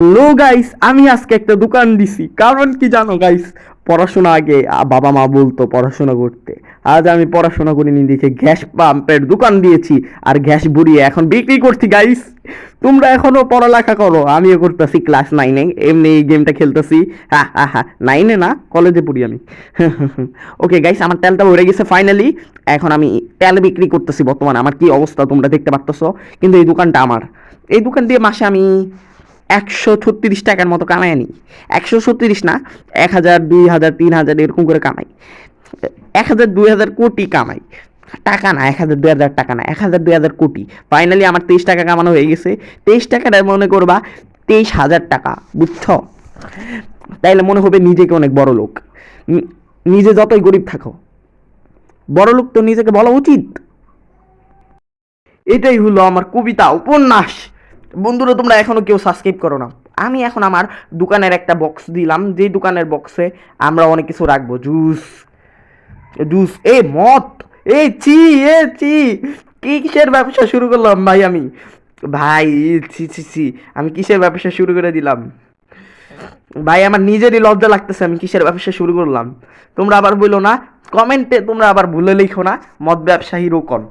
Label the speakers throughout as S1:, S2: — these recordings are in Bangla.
S1: হ্যালো গাইস, আমি আজকে একটা দোকান দিছি। কারণ কি জানো গাইস, পড়াশোনা আগে বাবা মা বলতো পড়াশোনা করতে। আজ আমি পড়াশোনা করিনি দেখে গ্যাস পাম্পের দোকান দিয়েছি আর গ্যাস ভরিয়ে এখন বিক্রি করছি গাইস। তোমরা এখনো পড়ালেখা করো, আমিও করতেছি ক্লাস 9-এ, এমনি এই গেমটা খেলতেছি। হ্যাঁ হ্যাঁ হ্যাঁ, 9-এ না, কলেজে পড়ি আমি। ওকে গাইস, আমার তেলটা ভরে গেছে ফাইনালি। এখন আমি তেল বিক্রি করতেছি বর্তমানে। আমার কি অবস্থা তোমরা দেখতে পারতেছো। কিন্তু এই দোকানটা আমার। এই দোকান দিয়ে মাসে আমি 136 টাকার মতো কামাই আনি। 136 না, 1,000, 2,000, 3,000 এরকম করে কামাই। 1,000, 2,000 কোটি কামাই। টাকা না, 1,000, 2,000 টাকা না, 1,000, 2,000 কোটি। ফাইনালি আমার 23 টাকা কামানো হয়ে গেছে। 23 টাকাটা মনে করবা 23,000 টাকা, বুঝছো? তাইলে মনে হবে নিজেকে অনেক বড় লোক। নিজে যতই গরিব থাকো, বড় লোক তো নিজেকে বলা উচিত। এটাই হলো আমার কবিতা উপন্যাস। বন্ধুরা, তোমরা এখনো কেউ সাবস্ক্রাইব করো না। আমি এখন আমার দোকানের একটা বক্স দিলাম, যে দোকানের বক্সে আমরা অনেক কিছু রাখবো। জুস, জুস, মদ, চি, চি। কিসের ব্যবসা শুরু করলাম ভাই আমি? ভাই, ছি ছি ছি, আমি কিসের ব্যবসা শুরু করে দিলাম ভাই? আমার নিজেরই লজ্জা লাগতেছে, আমি কিসের ব্যবসা শুরু করলাম। তোমরা আবার বললো না কমেন্টে, তোমরা আবার ভুলে লিখো না মদ ব্যবসায়ী রোকন।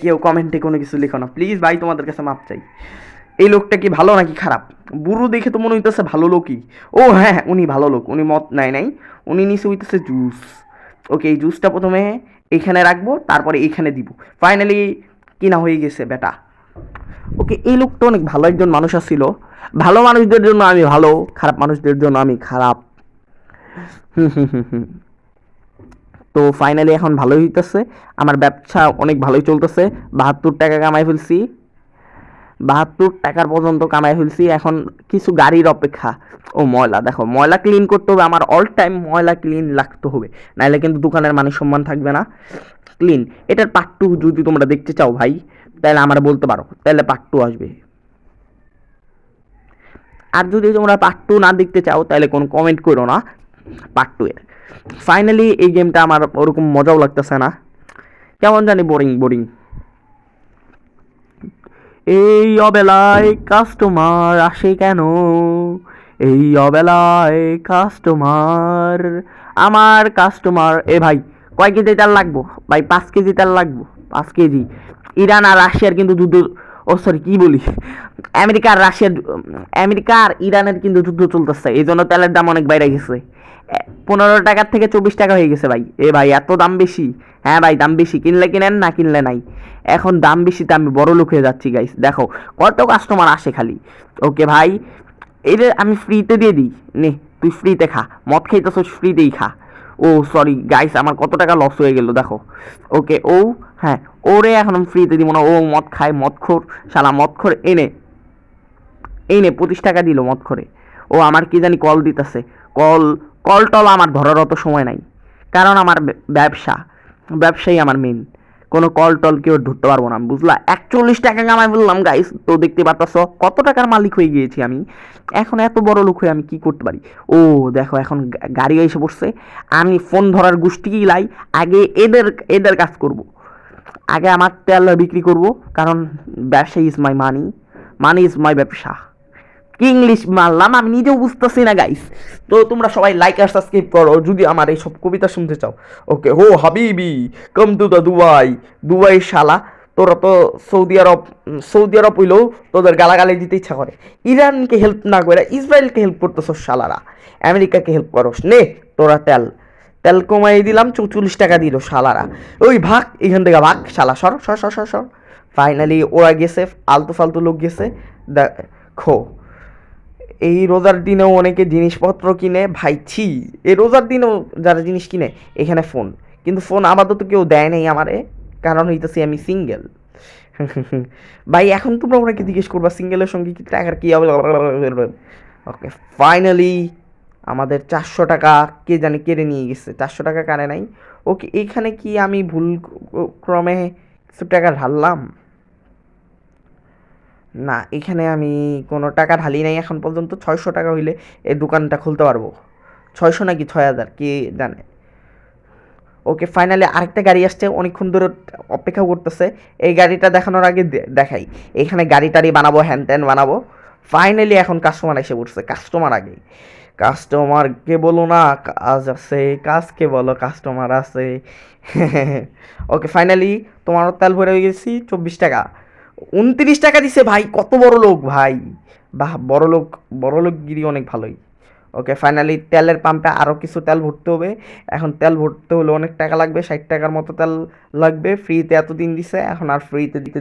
S1: কেউ কমেন্টে কোনো কিছু লিখো না প্লিজ ভাই, তোমাদের কাছে মাপ চাই। এই লোকটা কি ভালো নাকি খারাপ? বুড়ো দেখে তো মনে হইতেছে ভালো লোকই। ও হ্যাঁ হ্যাঁ, উনি ভালো লোক, উনি মদ নাই নাই, উনি নিচে হইতেছে জুস। ওকে, এই জুসটা প্রথমে এইখানে রাখবো, তারপরে এইখানে দিব। ফাইনালি কিনা হয়ে গেছে বেটা। ওকে, এই লোকটা অনেক ভালো একজন মানুষ ছিল। ভালো মানুষদের জন্য আমি ভালো, খারাপ মানুষদের জন্য আমি খারাপ। হুম হুম হুম হুম। তো ফাইনালি এখন ভালোই হইতেছে, আমার ব্যবসা অনেক ভালোই চলতেছে। 72 টাকা কামাই ফেলছি, 72 টাকার পর্যন্ত কামাই ফেলছি। এখন কিছু গাড়ির অপেক্ষা। ও ময়লা, দেখো ময়লা ক্লিন করতে হবে, আমার অল টাইম ময়লা ক্লিন রাখতে হবে, নাইলে কিন্তু দোকানের মান সম্মান থাকবে না। ক্লিন, এটার পার্ট 2 যদি তোমরা দেখতে চাও ভাই, তাহলে আমার বলতে পারো, তাহলে পার্ট 2 আসবে। আর যদি তোমরা পার্ট 2 না দেখতে চাও তাহলে কোনো কমেন্ট করো না পার্ট 2 এর। ফাইনালি এই গেমটা আমার ওরকম মজাও লাগতেছে না, কেমন জানি বোরিং বোরিং। এই অবেলায় কাস্টমার আসে কেন? এই অবেলায় কাস্টমার, আমার কাস্টমার। ভাই, কয় কেজি তেল লাগবো ভাই? 5 কেজি তেল লাগবো, 5 কেজি। ইরান আর রাশিয়ার কিন্তু যুদ্ধ, ও সরি কি বলি, আমেরিকা আর রাশিয়ার, আমেরিকা আর ইরানের কিন্তু যুদ্ধ চলতেছে, এই জন্য তেলের দাম অনেক বাইরে গেছে। 15 টাকার থেকে 24 টাকা হয়ে গেছে ভাই। ভাই, এত দাম বেশি? হ্যাঁ ভাই, দাম বেশি, কিনলে কিনেন, না কিনলে নাই। এখন দাম বেশিতে আমি বড় লোক হয়ে যাচ্ছি গাইস, দেখো কত কাস্টমার আসে খালি। ওকে ভাই, এটা আমি ফ্রিতে দিয়ে দিই, নে তুই ফ্রিতে খা, মদ খাইতেছিস ফ্রিতেই খা। ও সরি গাইস, আমার কত টাকা লস হয়ে গেল দেখো। ওকে, হ্যাঁ, ওরে এখন আমি ফ্রিতে দিব না, ও মদ খায়, মদখোর শালা, মদখোর। এনে এই নে 25 টাকা দিল মত করে। ও আমার কি জানি কল দিতেছে, কল, কল টল আমার ধরার অত সময় নাই, কারণ আমার ব্যবসা, ব্যবসায়ী আমার মেন। কোনো কল টল কেউ ধরতে পারবো না, বুঝলা? 41 টাকা কামাই বললাম গাইস, তো দেখতে পারতাছ কত টাকার মালিক হয়ে গিয়েছি আমি। এখন এত বড় লোক হয়ে আমি কি করতে পারি? ও দেখো, এখন গাড়ি এসে পড়ছে। আমি ফোন ধরার গোষ্ঠী লাই, আগে এদের এদের কাজ করব। আগে আমার তেল বিক্রি করব, কারণ ব্যবসা is my money, money is my ব্যবসা। কি ইংলিশ মারলাম আমি নিজেও বুঝতেছি না গাইস। তো তোমরা সবাই লাইক আর সাবস্ক্রাইব করো যদি আমার এই সব কবিতা শুনতে চাও। ওকে, হো হাবিবি, come to the Dubai. Dubai শালা, তোরা তো সৌদি আরব, সৌদি আরব হইলেও তোদের গালাগালি দিতে ইচ্ছা করে। ইরানকে হেল্প না করে ইসরায়েলকে হেল্প করতেছ শালারা, আমেরিকাকে হেল্প করস নে। তোরা তেল, তেল কমাই দিলাম, 44 টাকা দিল শালারা। ওই ভাগ এখান থেকে, ভাগ শালা, সর সর সর সর সর। ফাইনালি ওরা গেছে, আলতু ফালতু লোক গেছে। দেখো, এই রোজার দিনেও অনেকে জিনিসপত্র কিনে ভাই, ছি। এই রোজার দিনেও যারা জিনিস কিনে, এখানে ফোন, কিন্তু ফোন আপাতত কেউ দেয় নাই আমারে, কারণ হইতেছি আমি সিঙ্গেল। ভাই, এখন তোমরা ওনাকে জিজ্ঞেস করবা সিঙ্গেলের সঙ্গে কি টাকার কি হবে। ওকে, ফাইনালি আমাদের 400 টাকা কে জানি কেড়ে নিয়ে গেছে, 400 টাকা কানে নাই। ওকে, এখানে কি আমি ভুল ক্রমে কিছু টাকা ঢাললাম? না, এখানে আমি কোনো টাকা ঢালি নাই এখন পর্যন্ত। 600 টাকা হইলে এই দোকানটা খুলতে পারবো। 600 নাকি 6,000 কে জানে। ওকে, ফাইনালি আরেকটা গাড়ি আসছে, অনেকক্ষণ ধরে অপেক্ষা করতেছে। এই গাড়িটা দেখানোর আগে দেখাই, এখানে গাড়ি টাড়ি বানাবো, হ্যান ত্যান বানাবো। ফাইনালি এখন কাস্টমার এসে পড়ছে, কাস্টমার আগে, কাস্টমারকে বলো না কাজ আছে, কাজকে বলো কাস্টমার আছে। ওকে ফাইনালি তোমারও তেল ভরে হয়ে গেছি 24 টাকা, 29 টাকা দিছে ভাই, কত বড় লোক ভাই, বাহ বড় লোক, বড় লোক গিরি অনেক ভালোই। ওকে ফাইনালি তেলের পাম্পে আরও কিছু তেল ভরতে হবে, এখন তেল ভরতে হলে অনেক টাকা লাগবে, 60 টাকার মতো তেল লাগবে, ফ্রিতে এতদিন দিছে, এখন আর ফ্রিতে দিতে